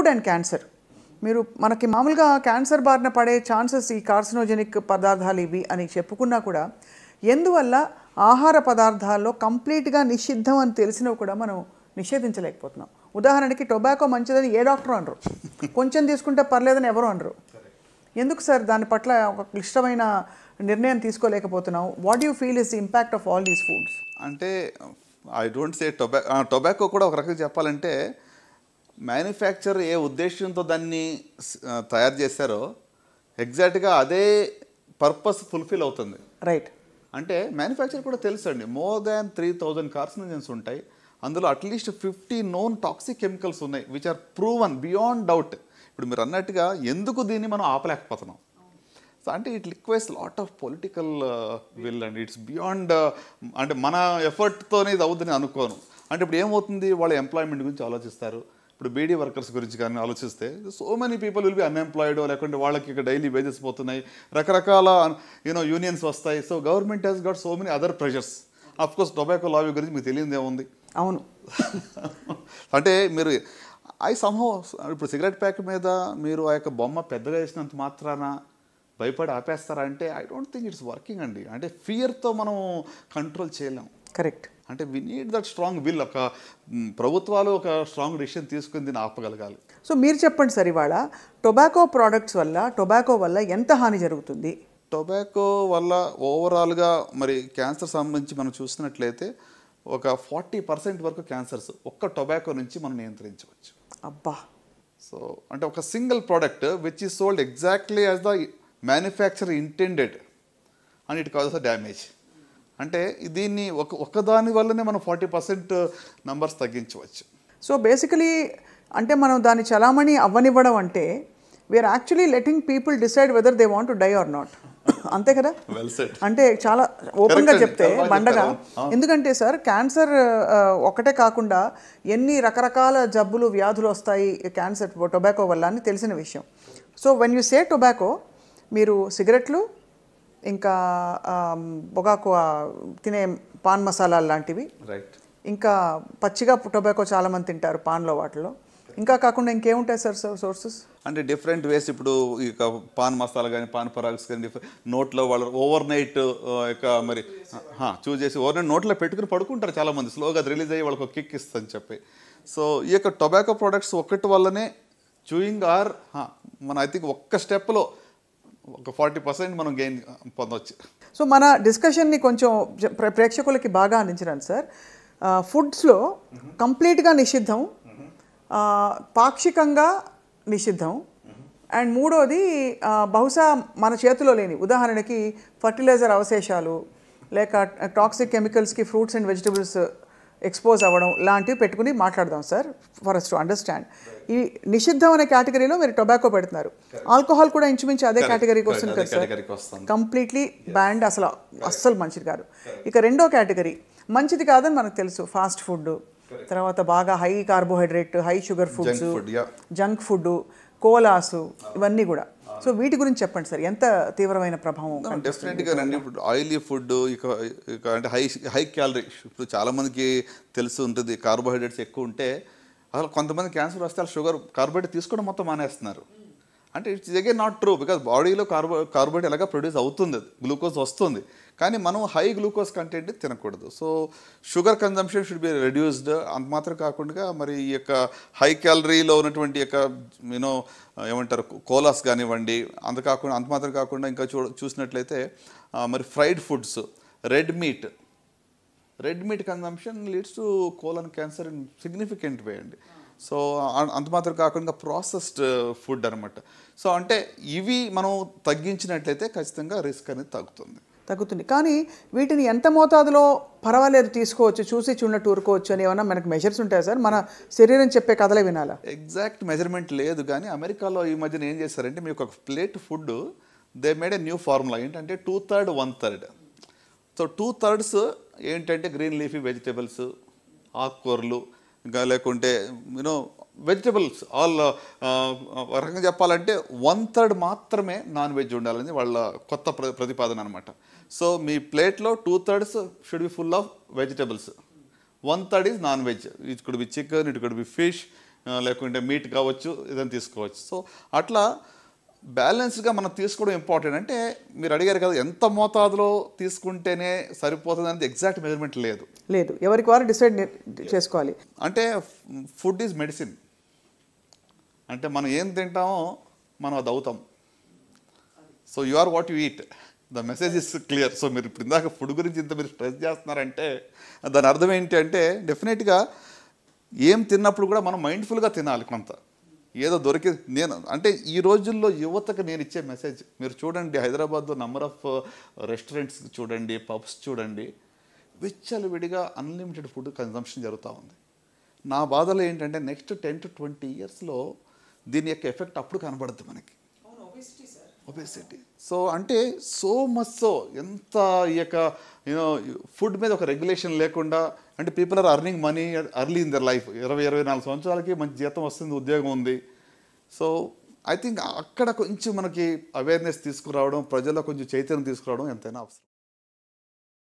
Food and cancer మీరు మనకి మామూలుగా క్యాన్సర్ బారిన పడే ఛాన్సెస్ ఈ కార్సినోజెనిక్ పదార్థాలు ఇవి అని చెప్పుకున్నా కూడా ఎందువల్ల ఆహార పదార్థాల్లో కంప్లీట్గా నిషిద్ధం అని తెలిసినవి కూడా మనం నిషేధించలేకపోతున్నాం. ఉదాహరణకి టొబాకో మంచిదని ఏ డాక్టర్ అనరు, కొంచెం తీసుకుంటే పర్లేదని ఎవరు అనరు. ఎందుకు సార్ దాని పట్ల ఒక క్లిష్టమైన నిర్ణయం తీసుకోలేకపోతున్నాం? What you feel is the impact of all these foods? అంటే ఐ డోంట్ సే టొబాకో కూడా ఒక రకంగా చెప్పాలంటే మ్యానుఫ్యాక్చర్ ఏ ఉద్దేశంతో దాన్ని తయారు చేశారో ఎగ్జాక్ట్గా అదే పర్పస్ ఫుల్ఫిల్ అవుతుంది. రైట్. అంటే మ్యానుఫ్యాక్చర్ కూడా తెలుసు అండి, మోర్ దాన్ 3000 కార్సినోజన్స్ ఉంటాయి. అందులో అట్లీస్ట్ 50 నోన్ టాక్సిక్ కెమికల్స్ ఉన్నాయి which are proven beyond doubt. ఇప్పుడు మీరు అన్నట్టుగా ఎందుకు దీన్ని మనం ఆపలేకపోతున్నాం? సో అంటే it requires lot of political will and it's beyond, అంటే మన ఎఫర్ట్తోనే ఇది అవుతుందని అనుకోను. అంటే ఇప్పుడు ఏమవుతుంది, వాళ్ళ ఎంప్లాయ్మెంట్ గురించి ఆలోచిస్తారు. ఇప్పుడు బీడీ వర్కర్స్ గురించి కానీ ఆలోచిస్తే so many people will be unemployed, లేకుంటే వాళ్ళకి ఇక డైలీ వేజెస్ పోతున్నాయి, రకరకాల యూనియన్స్ వస్తాయి. So government has got so many other pressures. Of course tobacco lobby గురించి మీకు తెలియదు ఏముంది. అవును. అంటే మీరు ఇప్పుడు సిగరెట్ ప్యాక్ మీద మీరు ఆ యొక్క బొమ్మ పెద్దగా వేసినంత మాత్రాన భయపడి ఆపేస్తారా అంటే I don't think it's working అండి. అంటే ఫియర్తో మనం కంట్రోల్ చేయలేం. కరెక్ట్. అంటే we need that strong will. ఒక ప్రభుత్వాలు ఒక స్ట్రాంగ్ డిసిషన్ తీసుకుని దీన్ని ఆపగలగాలి. సో మీరు చెప్పండి సార్, ఇవాళ టొబాకో ప్రోడక్ట్స్ వల్ల, టొబాకో వల్ల ఎంత హాని జరుగుతుంది? టొబాకో వల్ల ఓవరాల్గా మరి క్యాన్సర్ సంబంధించి మనం చూసినట్లయితే ఒక 40% వరకు క్యాన్సర్స్ ఒక్క టొబాకో నుంచి మనం నియంత్రించవచ్చు. అబ్బా. సో అంటే ఒక single product which is sold exactly as the manufacture intended and it causes the damage. అంటే దీన్ని ఒక్కదాని వల్లనే మనం 40% నంబర్స్ తగ్గించవచ్చు. సో బేసికలీ అంటే మనం దాన్ని చలామణి అవ్వనివ్వడం అంటే we're actually letting people decide whether they want to die or not. అంతే కదా? అంటే చాలా ఓపెన్గా చెప్తే బండగా. ఎందుకంటే సార్ క్యాన్సర్ ఒకటే కాకుండా ఎన్ని రకరకాల జబ్బులు వ్యాధులు వస్తాయి క్యాన్సర్ టొబాకో వల్ల అని తెలిసిన విషయం. So when you say tobacco, మీరు సిగరెట్లు, ఇంకా పొగాకు తినే పాన్ మసాలాలు లాంటివి, రైట్, ఇంకా పచ్చిగా టొబాకో చాలామంది తింటారు పాన్లో, వాటిలో ఇంకా కాకుండా ఇంకేముంటాయి సార్ సోర్సెస్? అంటే డిఫరెంట్ వేస్. ఇప్పుడు ఇక పాన్ మసాలా కానీ పాన్ పరాగ్స్ కానీ నోట్లో వాళ్ళు ఓవర్ నైట్ ఇక మరి చూజ్ చేసి ఓవర్ నైట్ నోట్లో పెట్టుకుని పడుకుంటారు చాలామంది, స్లోగా రిలీజ్ అయ్యి వాళ్ళకి ఒక కిక్ ఇస్తుందని చెప్పి. సో ఈ యొక్క టొబాకో ప్రోడక్ట్స్ ఒక్కటి వల్లనే చూయింగ్ ఆర్ మన ఐ థింక్ ఒక్క స్టెప్లో ఒక 40% మనం గెయిన్ పొందవచ్చు. సో మన డిస్కషన్ని కొంచెం ప్రేక్షకులకి బాగా అందించడానికి సార్, ఫుడ్స్లో కంప్లీట్గా నిషిద్ధం, పాక్షికంగా నిషిద్ధం, అండ్ మూడోది బహుశా మన చేతిలో లేని, ఉదాహరణకి ఫర్టిలైజర్ అవశేషాలు లేక టాక్సిక్ కెమికల్స్కి ఫ్రూట్స్ అండ్ వెజిటబుల్స్ ఎక్స్పోజ్ అవ్వడం లాంటివి పెట్టుకుని మాట్లాడదాం sir, for us to understand. ఈ నిషిద్ధం అనే కేటగిరీలో మీరు టొబాకో పెడుతున్నారు, ఆల్కహాల్ కూడా ఇంచుమించు అదే కేటగిరీకి వస్తుంది కదా సార్, కంప్లీట్లీ బ్యాండ్, అస్సలు మంచిది కాదు. ఇక రెండో కేటగిరీ మంచిది కాదని మనకు తెలుసు, ఫాస్ట్ ఫుడ్, తర్వాత బాగా high carbohydrate, high sugar foods, junk food, కోలాసు, ఇవన్నీ కూడా. సో వీటి గురించి చెప్పండి సార్, ఎంత తీవ్రమైన ప్రభావం? డెఫినెట్గా రండి. ఇప్పుడు ఆయిలీ ఫుడ్ ఇక అంటే హై క్యాలరీ, ఇప్పుడు చాలామందికి తెలిసి ఉంటుంది కార్బోహైడ్రేట్స్ ఎక్కువ ఉంటే అసలు కొంతమంది క్యాన్సర్ వస్తే షుగర్ కార్బోహైడ్రేట్ తీసుకోవడం మొత్తం మానేస్తున్నారు. అంటే it's again not true, because బాడీలో కార్బోహైడ్రేట్ ఎలాగా ప్రొడ్యూస్ అవుతుంది, గ్లూకోజ్ వస్తుంది, కానీ మనం హై గ్లూకోజ్ కంటెంట్ తినకూడదు. So sugar consumption should be reduced. అంత మాత్రం కాకుండా మరి ఈ యొక్క హై క్యాలరీలో ఉన్నటువంటి యొక్క ఏమంటారు కోలాస్ కానివ్వండి, అంత మాత్రం కాకుండా ఇంకా చూసినట్లయితే మరి fried foods, red meat consumption leads to colon cancer in significant way అండి. సో అంత మాత్రం కాకుండా ప్రాసెస్డ్ ఫుడ్ అనమాట. సో అంటే ఇవి మనం తగ్గించినట్లయితే ఖచ్చితంగా రిస్క్ అనేది తగ్గుతుంది. కానీ వీటిని ఎంత మోతాదులో పర్వాలేదు తీసుకోవచ్చు, చూసి చూడనట్టు ఊరుకోవచ్చు అని ఏమన్నా మనకు మెజర్స్ ఉంటాయి సార్? మన శరీరం చెప్పే కథలే వినాలా? ఎగ్జాక్ట్ మెజర్మెంట్ లేదు, కానీ అమెరికాలో ఈ మధ్యన ఏం చేశారంటే మీకు ఒక plate food they made a new formula. ఏంటంటే 2/3, 1/3. సో 2/3 ఏంటంటే గ్రీన్ లీఫీ వెజిటేబుల్స్, ఆకుకూరలు, ఇంకా లేకుంటే వెజిటబుల్స్ ఆల్. ఒక రకంగా చెప్పాలంటే 1/3 మాత్రమే నాన్ వెజ్ ఉండాలని వాళ్ళ కొత్త ప్రతిపాదన అనమాట. సో మీ ప్లేట్లో 2/3 should be full of vegetables, 1/3 is non veg. It could be chicken, it could be fish, లేకుంటే మీట్ కావచ్చు, ఏదైనా తీసుకోవచ్చు. సో అట్లా బ్యాలెన్స్గా మనం తీసుకోవడం ఇంపార్టెంట్. అంటే మీరు అడిగారు కదా ఎంత మోతాదులో తీసుకుంటేనే సరిపోతుంది అనేది ఎగ్జాక్ట్ మెజర్మెంట్ లేదు. లేదు, ఎవరికి వారు డిసైడ్ చేసుకోవాలి. అంటే ఫుడ్ ఈజ్ మెడిసిన్. అంటే మనం ఏం తింటామో మనం అది అవుతాం. So you are what you eat. The message is clear. So మీరు ఇప్పుడు ఇందాక ఫుడ్ గురించి ఇంత మీరు స్ట్రెస్ చేస్తున్నారంటే దాని అర్థం ఏంటి అంటే డెఫినెట్గా ఏం తిన్నప్పుడు కూడా మనం మైండ్ఫుల్గా తినాలి. కొంత ఏదో దొరికి నేను అంటే ఈ రోజుల్లో యువతకు నేను ఇచ్చే మెసేజ్ మీరు చూడండి, హైదరాబాద్లో నంబర్ ఆఫ్ రెస్టారెంట్స్ చూడండి, పబ్స్ చూడండి, విచ్చలవిడిగా అన్లిమిటెడ్ ఫుడ్ కన్జంప్షన్ జరుగుతూ ఉంది. నా బాధలో ఏంటంటే నెక్స్ట్ 10 to 20 yearsలో దీని యొక్క ఎఫెక్ట్ అప్పుడు కనబడుతుంది మనకి, ఒబేసిటీ. సో అంటే సో మచ్ సో ఎంత ఈ యొక్క యూనో ఫుడ్ మీద ఒక రెగ్యులేషన్ లేకుండా, అంటే people are earning money early in their life. 20-24 సంవత్సరాలకి మంచి జీతం వస్తుంది, ఉద్యోగం ఉంది. సో ఐ థింక్ అక్కడ కొంచెం మనకి అవేర్నెస్ తీసుకురావడం, ప్రజల్లో కొంచెం చైతన్యం తీసుకురావడం ఎంతైనా అవసరం.